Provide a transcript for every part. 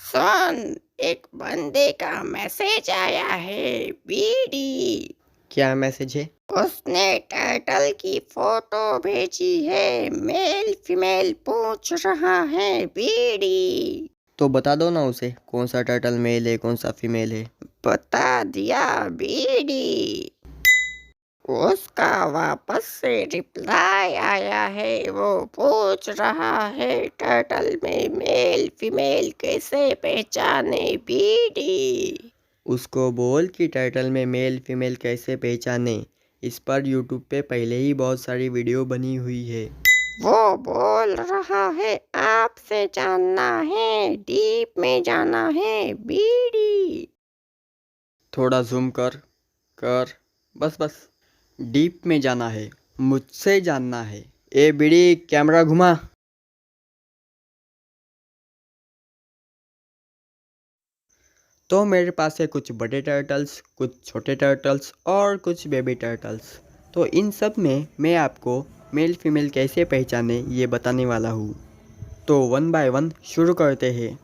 सुन, एक बंदे का मैसेज आया है बीडी। क्या मैसेज है? उसने टाइटल की फोटो भेजी है, मेल फीमेल पूछ रहा है बीडी। तो बता दो ना उसे कौन सा टर्टल मेल है कौन सा फीमेल है। बता दिया बीडी। उसका वापस से रिप्लाई आया है, वो पूछ रहा है टाइटल में मेल फीमेल कैसे पहचाने बीडी। उसको बोल कि टाइटल में मेल फीमेल कैसे पहचाने। इस पर यूट्यूब पे पहले ही बहुत सारी वीडियो बनी हुई है। वो बोल रहा है आपसे जानना है, डीप में जाना है बीडी। थोड़ा जूम कर कर। बस बस। डीप में जाना है, मुझसे जानना है। ए बीड़ी, कैमरा घुमा। तो मेरे पास है कुछ बड़े टर्टल्स, कुछ छोटे टर्टल्स और कुछ बेबी टर्टल्स। तो इन सब में मैं आपको मेल फीमेल कैसे पहचाने ये बताने वाला हूँ। तो वन बाय वन शुरू करते हैं।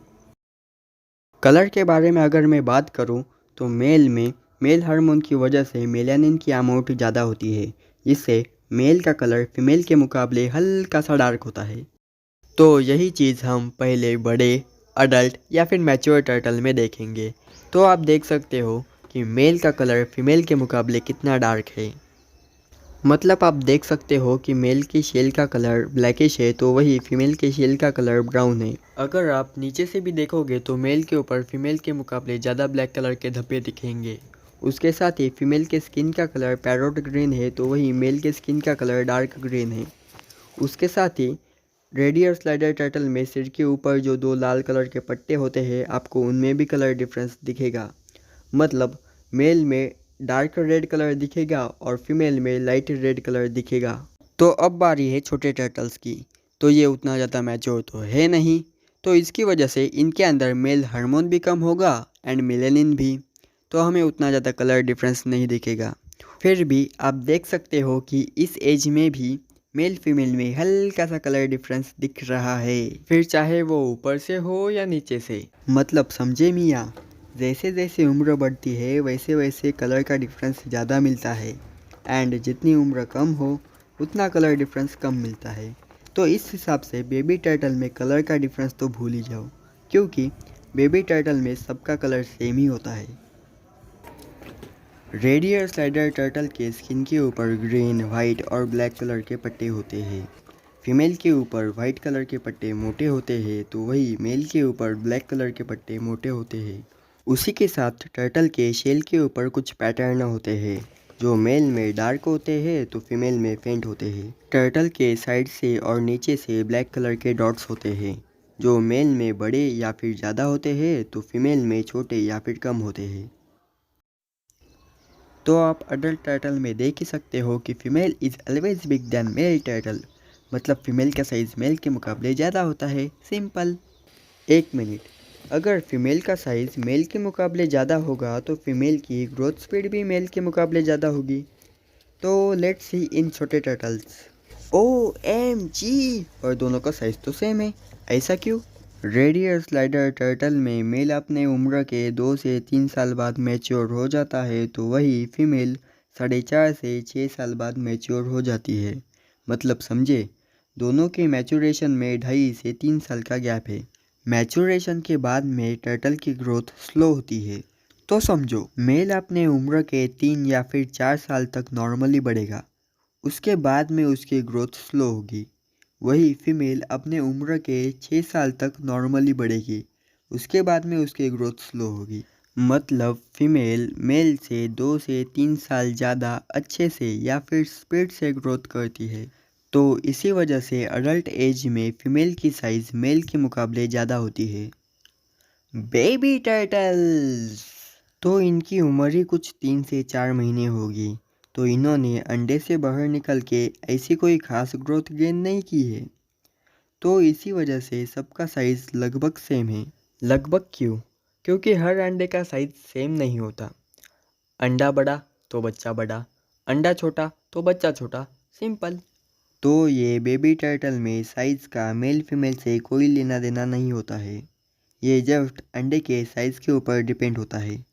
कलर के बारे में अगर मैं बात करूं तो मेल में मेल हार्मोन की वजह से मेलानिन की अमाउंट ज़्यादा होती है, जिससे मेल का कलर फीमेल के मुकाबले हल्का सा डार्क होता है। तो यही चीज़ हम पहले बड़े, अडल्ट या फिर मैच्योर टर्टल में देखेंगे। तो आप देख सकते हो कि मेल का कलर फीमेल के मुकाबले कितना डार्क है। मतलब आप देख सकते हो कि मेल की शेल का कलर ब्लैकिश है तो वही फीमेल के शेल का कलर ब्राउन है। अगर आप नीचे से भी देखोगे तो मेल के ऊपर फीमेल के मुकाबले ज़्यादा ब्लैक कलर के धब्बे दिखेंगे। उसके साथ ही फीमेल के स्किन का कलर पैरोट ग्रीन है तो वही मेल के स्किन का कलर डार्क ग्रीन है। उसके साथ ही रेडियर स्लाइडर टर्टल में सिर के ऊपर जो दो लाल कलर के पट्टे होते हैं आपको उनमें भी कलर डिफरेंस दिखेगा। मतलब मेल में डार्क रेड कलर दिखेगा और फीमेल में लाइट रेड कलर दिखेगा। तो अब बारी है छोटे टर्टल्स की। तो ये उतना ज़्यादा मैच्योर तो है नहीं, तो इसकी वजह से इनके अंदर मेल हार्मोन भी कम होगा एंड मेलेनिन भी, तो हमें उतना ज़्यादा कलर डिफरेंस नहीं दिखेगा। फिर भी आप देख सकते हो कि इस एज में भी मेल फीमेल में हल्का सा कलर डिफरेंस दिख रहा है, फिर चाहे वो ऊपर से हो या नीचे से। मतलब समझे मियाँ, जैसे जैसे उम्र बढ़ती है वैसे वैसे कलर का डिफरेंस ज़्यादा मिलता है एंड जितनी उम्र कम हो उतना कलर डिफरेंस कम मिलता है। तो इस हिसाब से बेबी टर्टल में कलर का डिफरेंस तो भूल ही जाओ, क्योंकि बेबी टर्टल में सबका कलर सेम ही होता है। रेडियर स्लाइडर टर्टल के स्किन के ऊपर ग्रीन, वाइट और ब्लैक कलर के पट्टे होते हैं। फीमेल के ऊपर वाइट कलर के पट्टे मोटे होते हैं तो वही मेल के ऊपर ब्लैक कलर के पट्टे मोटे होते हैं। उसी के साथ टर्टल के शेल के ऊपर कुछ पैटर्न होते हैं, जो मेल में डार्क होते हैं तो फीमेल में फेंट होते हैं। टर्टल के साइड से और नीचे से ब्लैक कलर के डॉट्स होते हैं, जो मेल में बड़े या फिर ज़्यादा होते हैं तो फीमेल में छोटे या फिर कम होते हैं। तो आप अडल्ट टर्टल में देख ही सकते हो कि female is always big than male turtle. मतलब फीमेल का साइज़ मेल के मुकाबले ज़्यादा होता है। सिंपल। एक मिनट, अगर फीमेल का साइज़ मेल के मुकाबले ज़्यादा होगा तो फीमेल की ग्रोथ स्पीड भी मेल के मुकाबले ज़्यादा होगी। तो लेट्स सी इन छोटे टर्टल्स। OMG! और दोनों का साइज़ तो सेम है, ऐसा क्यों? रेडियर स्लाइडर टर्टल में मेल अपने उम्र के 2 से 3 साल बाद मैच्योर हो जाता है तो वही फीमेल 4.5 से 6 साल बाद मैच्योर हो जाती है। मतलब समझे, दोनों के मैच्योरेशन में 2.5 से 3 साल का गैप है। मैच्योरेशन के बाद में टर्टल की ग्रोथ स्लो होती है। तो समझो, मेल अपने उम्र के 3 या फिर 4 साल तक नॉर्मली बढ़ेगा, उसके बाद में उसकी ग्रोथ स्लो होगी। वही फीमेल अपने उम्र के 6 साल तक नॉर्मली बढ़ेगी, उसके बाद में उसकी ग्रोथ स्लो होगी। मतलब फीमेल मेल से 2 से 3 साल ज़्यादा अच्छे से या फिर स्पीड से ग्रोथ करती है। तो इसी वजह से अडल्ट एज में फीमेल की साइज़ मेल के मुकाबले ज़्यादा होती है। बेबी टर्टल्स, तो इनकी उम्र ही कुछ 3 से 4 महीने होगी, तो इन्होंने अंडे से बाहर निकल के ऐसी कोई खास ग्रोथ गेन नहीं की है। तो इसी वजह से सबका साइज़ लगभग सेम है। लगभग क्यों? क्योंकि हर अंडे का साइज़ सेम नहीं होता। अंडा बड़ा तो बच्चा बड़ा, अंडा छोटा तो बच्चा छोटा। सिंपल। तो ये बेबी टर्टल में साइज़ का मेल फीमेल से कोई लेना देना नहीं होता है। ये जस्ट अंडे के साइज़ के ऊपर डिपेंड होता है।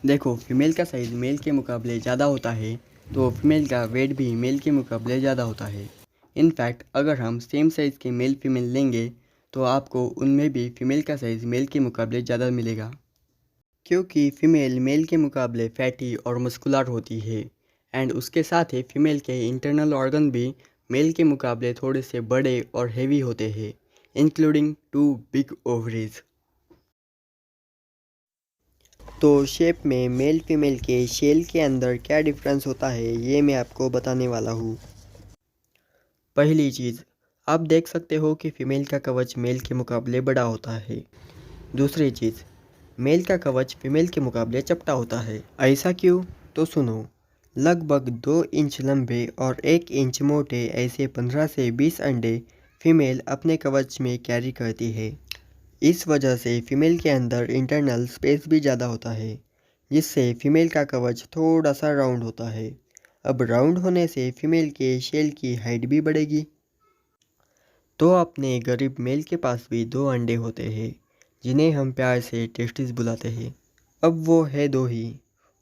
देखो, फीमेल का साइज़ मेल के मुकाबले ज़्यादा होता है तो फीमेल का वेट भी मेल के मुकाबले ज़्यादा होता है। इनफैक्ट अगर हम सेम साइज़ के मेल फीमेल लेंगे तो आपको उनमें भी फीमेल का साइज़ मेल के मुकाबले ज़्यादा मिलेगा, क्योंकि फीमेल मेल के मुकाबले फैटी और मस्कुलर होती है एंड उसके साथ ही फीमेल के इंटरनल ऑर्गन भी मेल के मुकाबले थोड़े से बड़े और हेवी होते हैं, इंक्लूडिंग 2 बिग ओवरीज। तो शेप में मेल फीमेल के शेल के अंदर क्या डिफरेंस होता है ये मैं आपको बताने वाला हूँ। पहली चीज़, आप देख सकते हो कि फीमेल का कवच मेल के मुकाबले बड़ा होता है। दूसरी चीज़, मेल का कवच फीमेल के मुकाबले चपटा होता है। ऐसा क्यों? तो सुनो। लगभग 2 इंच लंबे और 1 इंच मोटे ऐसे 15 से 20 अंडे फीमेल अपने कवच में कैरी करती है। इस वजह से फीमेल के अंदर इंटरनल स्पेस भी ज़्यादा होता है, जिससे फीमेल का कवच थोड़ा सा राउंड होता है। अब राउंड होने से फीमेल के शेल की हाइट भी बढ़ेगी। तो अपने गरीब मेल के पास भी 2 अंडे होते हैं, जिन्हें हम प्यार से टेस्टिस बुलाते हैं। अब वो है 2 ही,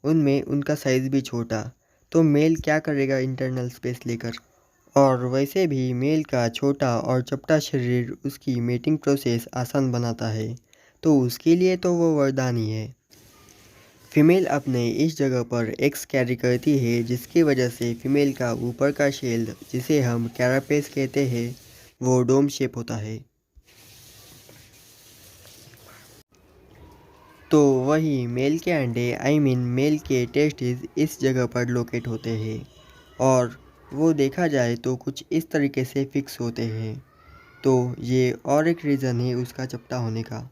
उनमें उनका साइज़ भी छोटा, तो मेल क्या करेगा इंटरनल स्पेस लेकर। और वैसे भी मेल का छोटा और चपटा शरीर उसकी मेटिंग प्रोसेस आसान बनाता है, तो उसके लिए तो वो वरदान ही है। फीमेल अपने इस जगह पर एक्स कैरी करती है, जिसकी वजह से फीमेल का ऊपर का शेल, जिसे हम कैरापेस कहते हैं, वो डोम शेप होता है। तो वही मेल के अंडे मेल के टेस्टिस इस जगह पर लोकेट होते हैं और वो देखा जाए तो कुछ इस तरीके से फिक्स होते हैं। तो ये और एक रीज़न है उसका चपटा होने का।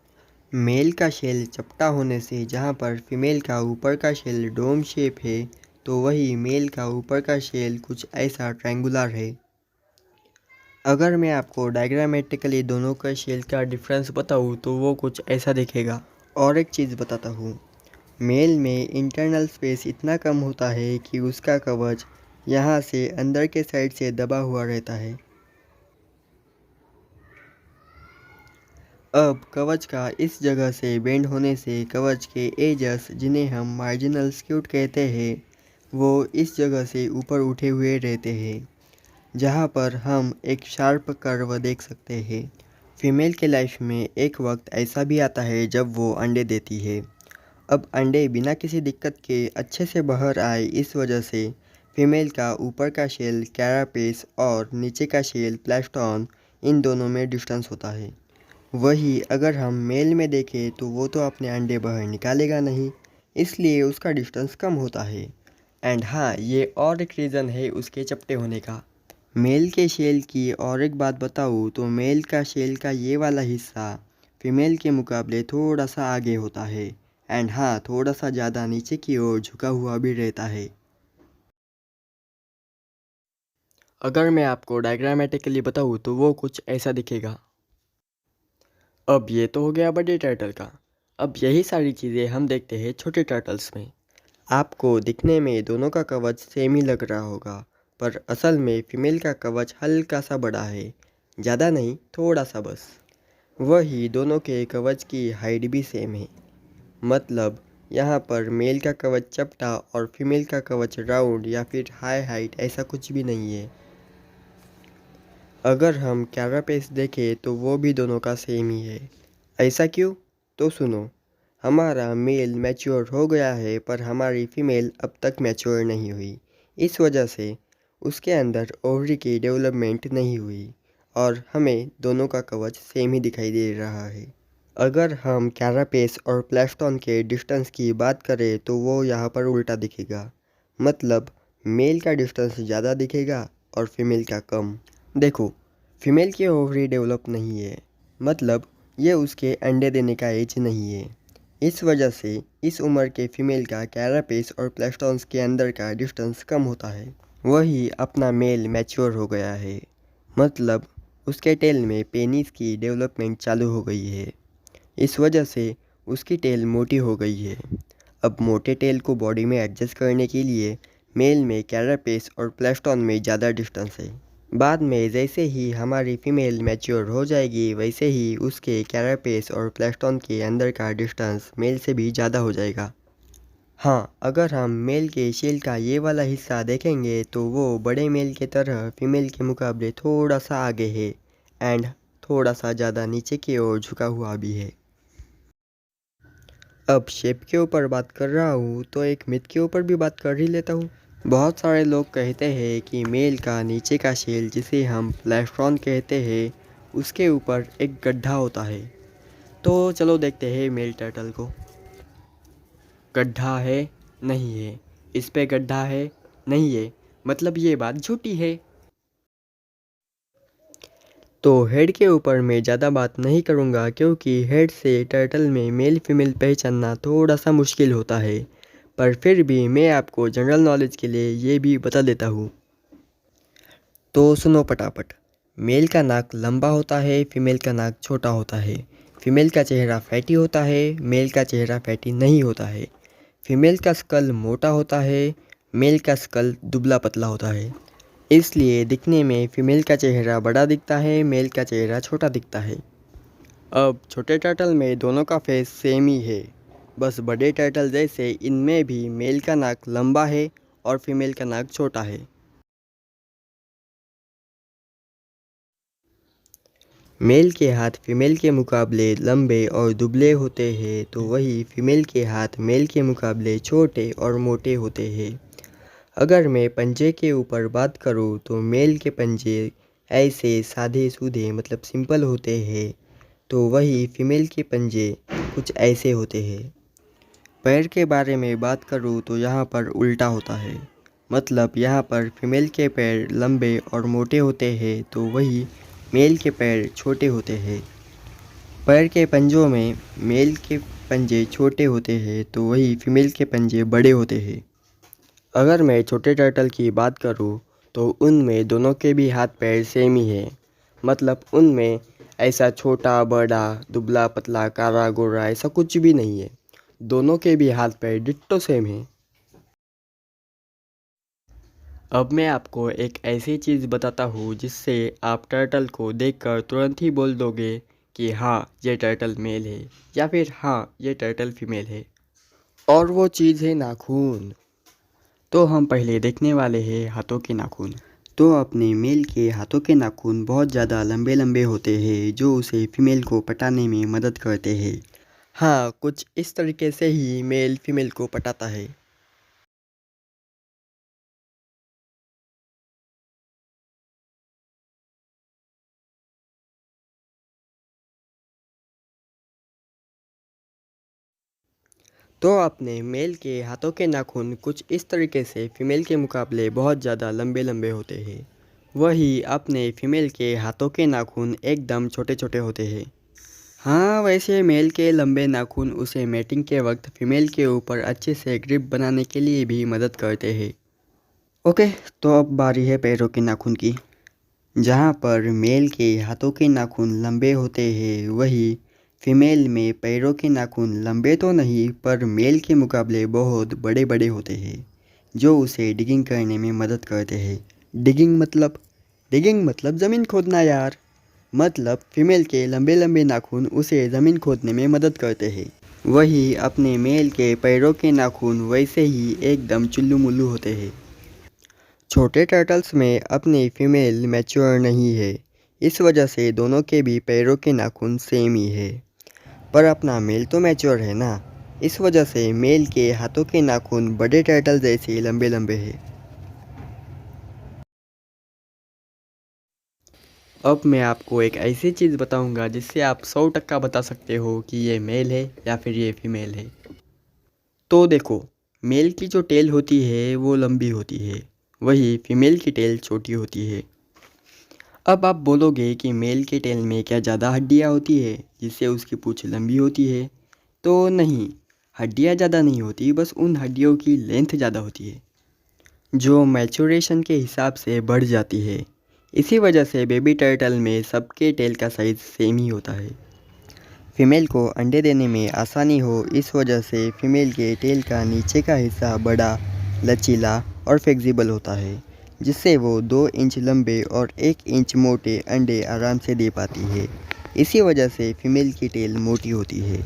मेल का शेल चपटा होने से जहाँ पर फीमेल का ऊपर का शेल डोम शेप है, तो वही मेल का ऊपर का शेल कुछ ऐसा ट्रायंगुलर है। अगर मैं आपको डायग्रामेटिकली दोनों का शेल का डिफरेंस बताऊँ तो वो कुछ ऐसा दिखेगा। और एक चीज़ बताता हूँ, मेल में इंटरनल स्पेस इतना कम होता है कि उसका कवच यहाँ से अंदर के साइड से दबा हुआ रहता है। अब कवच का इस जगह से बेंड होने से कवच के एजस, जिन्हें हम मार्जिनल स्क्यूट कहते हैं, वो इस जगह से ऊपर उठे हुए रहते हैं, जहाँ पर हम एक शार्प कर्व देख सकते हैं। फीमेल के लाइफ में एक वक्त ऐसा भी आता है जब वो अंडे देती है। अब अंडे बिना किसी दिक्कत के अच्छे से बाहर आए, इस वजह से फीमेल का ऊपर का शेल कैरापेस और नीचे का शेल प्लास्टॉन, इन दोनों में डिस्टेंस होता है। वही अगर हम मेल में देखें तो वो तो अपने अंडे बाहर निकालेगा नहीं, इसलिए उसका डिस्टेंस कम होता है। एंड हाँ, ये और एक रीज़न है उसके चपटे होने का। मेल के शेल की और एक बात बताऊँ तो मेल का शेल का ये वाला हिस्सा फीमेल के मुकाबले थोड़ा सा आगे होता है एंड हाँ, थोड़ा सा ज़्यादा नीचे की ओर झुका हुआ भी रहता है। अगर मैं आपको डायग्रामेटिकली बताऊँ तो वो कुछ ऐसा दिखेगा। अब ये तो हो गया बड़े टर्टल का। अब यही सारी चीज़ें हम देखते हैं छोटे टर्टल्स में। आपको दिखने में दोनों का कवच सेम ही लग रहा होगा, पर असल में फीमेल का कवच हल्का सा बड़ा है, ज़्यादा नहीं, थोड़ा सा बस। वही दोनों के कवच की हाइट भी सेम है, मतलब यहाँ पर मेल का कवच चपटा और फीमेल का कवच राउंड या फिर हाई हाइट ऐसा कुछ भी नहीं है। अगर हम कैरापेस देखें तो वो भी दोनों का सेम ही है। ऐसा क्यों? तो सुनो। हमारा मेल मैच्योर हो गया है पर हमारी फीमेल अब तक मैच्योर नहीं हुई। इस वजह से उसके अंदर ओवरी की डेवलपमेंट नहीं हुई और हमें दोनों का कवच सेम ही दिखाई दे रहा है। अगर हम कैरापेस और प्लास्टॉन के डिस्टेंस की बात करें तो वो यहाँ पर उल्टा दिखेगा, मतलब मेल का डिस्टेंस ज़्यादा दिखेगा और फीमेल का कम। देखो, फीमेल की ओवरी डेवलप नहीं है, मतलब ये उसके अंडे देने का एज नहीं है। इस वजह से इस उम्र के फीमेल का कैरापेस और प्लास्टॉन्स के अंदर का डिस्टेंस कम होता है। वही अपना मेल मैच्योर हो गया है, मतलब उसके टेल में पेनिस की डेवलपमेंट चालू हो गई है। इस वजह से उसकी टेल मोटी हो गई है। अब मोटे टेल को बॉडी में एडजस्ट करने के लिए मेल में कैरापेस और प्लास्टॉन में ज़्यादा डिस्टेंस है। बाद में जैसे ही हमारी फीमेल मैच्योर हो जाएगी वैसे ही उसके कैरापेस और प्लेस्टोन के अंदर का डिस्टेंस मेल से भी ज़्यादा हो जाएगा। हाँ, अगर हम मेल के शेल का ये वाला हिस्सा देखेंगे तो वो बड़े मेल के तरह फीमेल के मुकाबले थोड़ा सा आगे है एंड थोड़ा सा ज़्यादा नीचे की ओर झुका हुआ भी है। अब शेप के ऊपर बात कर रहा हूँ तो एक मिथ के ऊपर भी बात कर ही लेता हूँ। बहुत सारे लोग कहते हैं कि मेल का नीचे का शेल जिसे हम प्लेस्ट्रॉन कहते हैं उसके ऊपर एक गड्ढा होता है। तो चलो देखते हैं मेल टर्टल को। गड्ढा है? नहीं है। इस पे गड्ढा है? नहीं है। मतलब ये बात झूठी है। तो हेड के ऊपर मैं ज़्यादा बात नहीं करूँगा क्योंकि हेड से टर्टल में मेल फीमेल पहचानना थोड़ा सा मुश्किल होता है, पर फिर भी मैं आपको जनरल नॉलेज के लिए ये भी बता देता हूँ। तो सुनो फटाफट। मेल का नाक लंबा होता है, फीमेल का नाक छोटा होता है। फीमेल का चेहरा फैटी होता है, मेल का चेहरा फैटी नहीं होता है। फीमेल का स्कल मोटा होता है, मेल का स्कल दुबला पतला होता है। इसलिए दिखने में फीमेल का चेहरा बड़ा दिखता है, मेल का चेहरा छोटा दिखता है। अब छोटे टर्टल में दोनों का फेस सेम ही है, बस बड़े टर्टल जैसे इनमें भी मेल का नाक लंबा है और फीमेल का नाक छोटा है। मेल के हाथ फीमेल के मुकाबले लंबे और दुबले होते हैं, तो वही फीमेल के हाथ मेल के मुकाबले छोटे और मोटे होते हैं। अगर मैं पंजे के ऊपर बात करूँ तो मेल के पंजे ऐसे सादे सूधे मतलब सिंपल होते हैं, तो वही फीमेल के पंजे कुछ ऐसे होते हैं। पैर के बारे में बात करूँ तो यहाँ पर उल्टा होता है, मतलब यहाँ पर फीमेल के पैर लंबे और मोटे होते हैं, तो वही मेल के पैर छोटे होते हैं। पैर के पंजों में मेल के पंजे छोटे होते हैं, तो वही फीमेल के पंजे बड़े होते हैं। अगर मैं छोटे टर्टल की बात करूँ तो उनमें दोनों के भी हाथ पैर सेम ही है, मतलब उनमें ऐसा छोटा बड़ा दुबला पतला काला गोरा ऐसा कुछ भी नहीं है। दोनों के भी हाथ पैर डिट्टो सेम है। अब मैं आपको एक ऐसी चीज़ बताता हूँ जिससे आप टर्टल को देखकर तुरंत ही बोल दोगे कि हाँ ये टर्टल मेल है या फिर हाँ ये टर्टल फीमेल है, और वो चीज़ है नाखून। तो हम पहले देखने वाले हैं हाथों के नाखून। तो अपने मेल के हाथों के नाखून बहुत ज़्यादा लंबे लंबे होते हैं जो उसे फीमेल को पटाने में मदद करते हैं। हाँ, कुछ इस तरीके से ही मेल फीमेल को पटाता है। तो अपने मेल के हाथों के नाखून कुछ इस तरीके से फीमेल के मुकाबले बहुत ज़्यादा लंबे लंबे होते हैं। वही अपने फीमेल के हाथों के नाखून एकदम छोटे छोटे होते हैं। हाँ, वैसे मेल के लंबे नाखून उसे मैटिंग के वक्त फीमेल के ऊपर अच्छे से ग्रिप बनाने के लिए भी मदद करते हैं। ओके, तो अब बारी है पैरों के नाखून की। जहाँ पर मेल के हाथों के नाखून लंबे होते हैं, वही फीमेल में पैरों के नाखून लंबे तो नहीं पर मेल के मुकाबले बहुत बड़े बड़े होते हैं, जो उसे डिगिंग करने में मदद करते हैं। डिगिंग मतलब ज़मीन खोदना यार। मतलब फीमेल के लंबे लंबे नाखून उसे ज़मीन खोदने में मदद करते हैं। वही अपने मेल के पैरों के नाखून वैसे ही एकदम चुल्लू मुल्लू होते हैं। छोटे टर्टल्स में अपनी फीमेल मैच्योर नहीं है, इस वजह से दोनों के भी पैरों के नाखून सेम ही है। पर अपना मेल तो मैच्योर है ना, इस वजह से मेल के हाथों के नाखून बड़े टर्टल जैसे लंबे लंबे हैं। अब मैं आपको एक ऐसी चीज़ बताऊंगा जिससे आप 100% बता सकते हो कि ये मेल है या फिर ये फीमेल है। तो देखो, मेल की जो टेल होती है वो लंबी होती है, वही फीमेल की टेल छोटी होती है। अब आप बोलोगे कि मेल के टेल में क्या ज़्यादा हड्डियाँ होती है जिससे उसकी पूँछ लंबी होती है? तो नहीं, हड्डियाँ ज़्यादा नहीं होती, बस उन हड्डियों की लेंथ ज़्यादा होती है जो मैच्योरेशन के हिसाब से बढ़ जाती है। इसी वजह से बेबी टर्टल में सबके टेल का साइज़ सेम ही होता है। फीमेल को अंडे देने में आसानी हो, इस वजह से फीमेल के टेल का नीचे का हिस्सा बड़ा, लचीला और फ्लेक्सिबल होता है, जिससे वो 2 इंच लंबे और 1 इंच मोटे अंडे आराम से दे पाती है। इसी वजह से फीमेल की टेल मोटी होती है।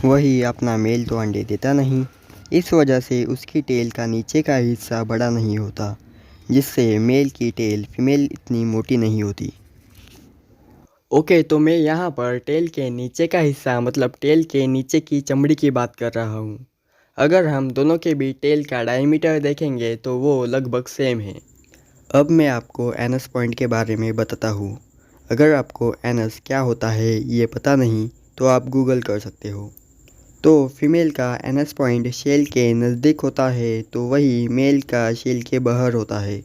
वही अपना मेल तो अंडे देता नहीं, इस वजह से उसकी टेल का नीचे का हिस्सा बड़ा नहीं होता, जिससे मेल की टेल फीमेल इतनी मोटी नहीं होती। ओके, तो मैं यहाँ पर टेल के नीचे का हिस्सा मतलब टेल के नीचे की चमड़ी की बात कर रहा हूँ। अगर हम दोनों के बीच टेल का डायमीटर देखेंगे तो वो लगभग सेम है। अब मैं आपको एनस पॉइंट के बारे में बताता हूँ। अगर आपको एनस क्या होता है ये पता नहीं तो आप गूगल कर सकते हो। तो फीमेल का एनस पॉइंट शेल के नज़दीक होता है, तो वही मेल का शेल के बाहर होता है।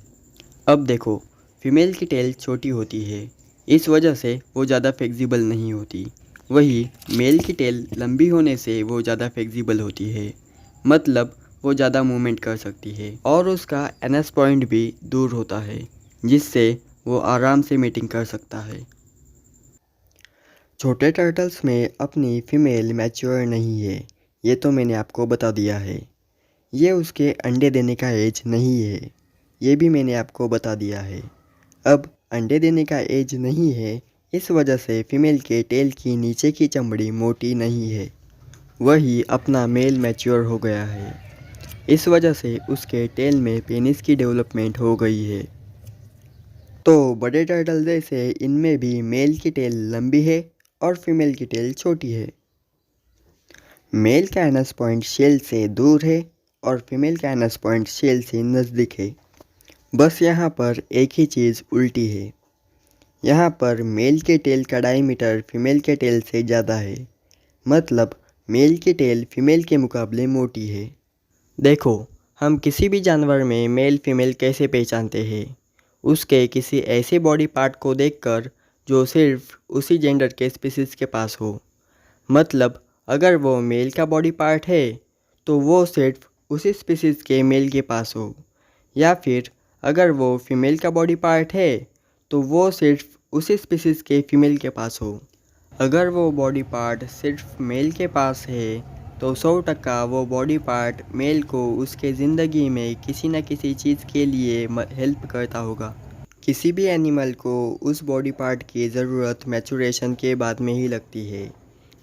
अब देखो, फीमेल की टेल छोटी होती है, इस वजह से वो ज़्यादा फ्लेक्सिबल नहीं होती। वही मेल की टेल लंबी होने से वो ज़्यादा फ्लेक्सिबल होती है, मतलब वो ज़्यादा मूवमेंट कर सकती है और उसका एनएस पॉइंट भी दूर होता है, जिससे वो आराम से मीटिंग कर सकता है। छोटे टर्टल्स में अपनी फीमेल मैच्योर नहीं है, ये तो मैंने आपको बता दिया है। ये उसके अंडे देने का एज नहीं है, ये भी मैंने आपको बता दिया है। अब अंडे देने का एज नहीं है, इस वजह से फीमेल के टेल की नीचे की चमड़ी मोटी नहीं है। वही अपना मेल मैच्योर हो गया है, इस वजह से उसके टेल में पेनिस की डेवलपमेंट हो गई है। तो बड़े टर्टल जैसे इनमें भी मेल की टेल लंबी है और फीमेल की टेल छोटी है। मेल का एनस पॉइंट शेल से दूर है और फीमेल का एनस पॉइंट शेल से नज़दीक है। बस यहाँ पर एक ही चीज़ उल्टी है। यहाँ पर मेल के टेल का डायमीटर फीमेल के टेल से ज़्यादा है, मतलब मेल की टेल फीमेल के मुकाबले मोटी है। देखो, हम किसी भी जानवर में मेल फीमेल कैसे पहचानते हैं? उसके किसी ऐसे बॉडी पार्ट को देखकर जो सिर्फ उसी जेंडर के स्पीसीज के पास हो। मतलब अगर वो मेल का बॉडी पार्ट है तो वो सिर्फ उसी स्पीसीज के मेल के पास हो, या फिर अगर वो फीमेल का बॉडी पार्ट है तो वो सिर्फ उसी स्पीसीज के फीमेल के पास हो। अगर वो बॉडी पार्ट सिर्फ मेल के पास है तो 100% वो बॉडी पार्ट मेल को उसके ज़िंदगी में किसी न किसी चीज़ के लिए हेल्प करता होगा। किसी भी एनिमल को उस बॉडी पार्ट की ज़रूरत मैचुरेशन के बाद में ही लगती है,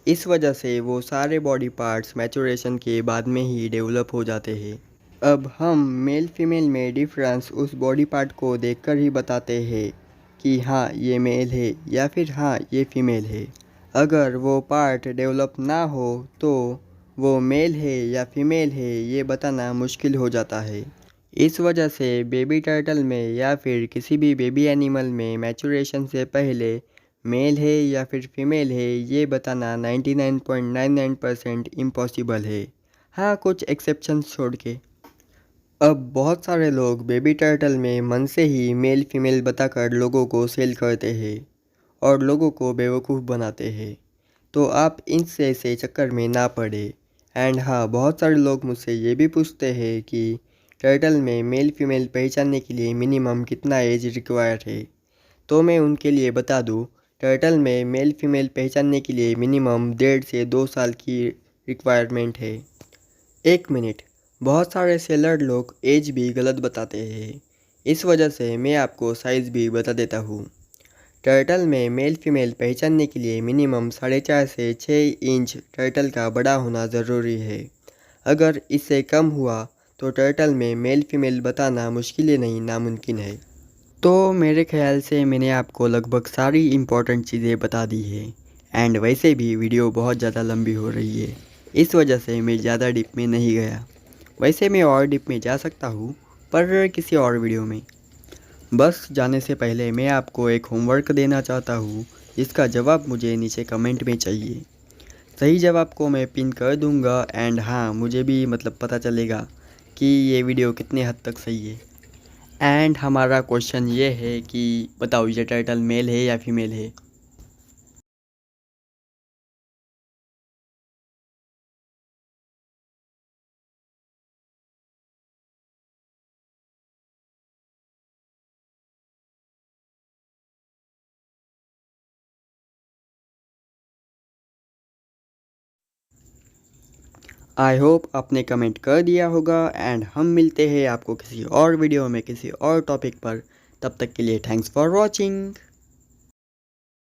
इस वजह से वो सारे बॉडी पार्ट्स मैचुरेशन के बाद में ही डेवलप हो जाते हैं। अब हम मेल फीमेल में डिफरेंस उस बॉडी पार्ट को देखकर ही बताते हैं कि हाँ ये मेल है या फिर हाँ ये फीमेल है। अगर वो पार्ट डेवलप ना हो तो वो मेल है या फीमेल है ये बताना मुश्किल हो जाता है। इस वजह से बेबी टर्टल में या फिर किसी भी बेबी एनिमल में मैचुरेशन से पहले मेल है या फिर फीमेल है ये बताना 99.99% इम्पॉसिबल है। हाँ, कुछ एक्सेप्शंस छोड़ के। अब बहुत सारे लोग बेबी टर्टल में मन से ही मेल फीमेल बताकर लोगों को सेल करते हैं और लोगों को बेवकूफ़ बनाते हैं, तो आप इनसे से चक्कर में ना पड़े। एंड हाँ, बहुत सारे लोग मुझसे ये भी पूछते हैं कि टर्टल में मेल फीमेल पहचानने के लिए मिनिमम कितना एज रिक्वायर है। तो मैं उनके लिए बता दूँ, टर्टल में मेल फीमेल पहचानने के लिए मिनिमम 1.5 से 2 साल की रिक्वायरमेंट है। एक मिनट, बहुत सारे सेलर लोग एज भी गलत बताते हैं, इस वजह से मैं आपको साइज़ भी बता देता हूँ। टर्टल में मेल फीमेल पहचानने के लिए मिनिमम 4.5 से 6 इंच टर्टल का बड़ा होना ज़रूरी है। अगर इससे कम हुआ तो टर्टल में मेल फीमेल बताना मुश्किल ही नहीं, नामुमकिन है। तो मेरे ख्याल से मैंने आपको लगभग सारी इम्पोर्टेंट चीज़ें बता दी है। एंड वैसे भी वीडियो बहुत ज़्यादा लंबी हो रही है, इस वजह से मैं ज़्यादा डीप में नहीं गया। वैसे मैं और डीप में जा सकता हूँ, पर किसी और वीडियो में। बस जाने से पहले मैं आपको एक होमवर्क देना चाहता हूँ, जिसका जवाब मुझे नीचे कमेंट में चाहिए। सही जवाब को मैं पिन कर दूँगा एंड हाँ, मुझे भी मतलब पता चलेगा कि ये वीडियो कितने हद तक सही है। एंड हमारा क्वेश्चन ये है कि बताओ ये टर्टल मेल है या फीमेल है। आई होप आपने कमेंट कर दिया होगा एंड हम मिलते हैं आपको किसी और वीडियो में किसी और टॉपिक पर। तब तक के लिए थैंक्स फॉर वॉचिंग।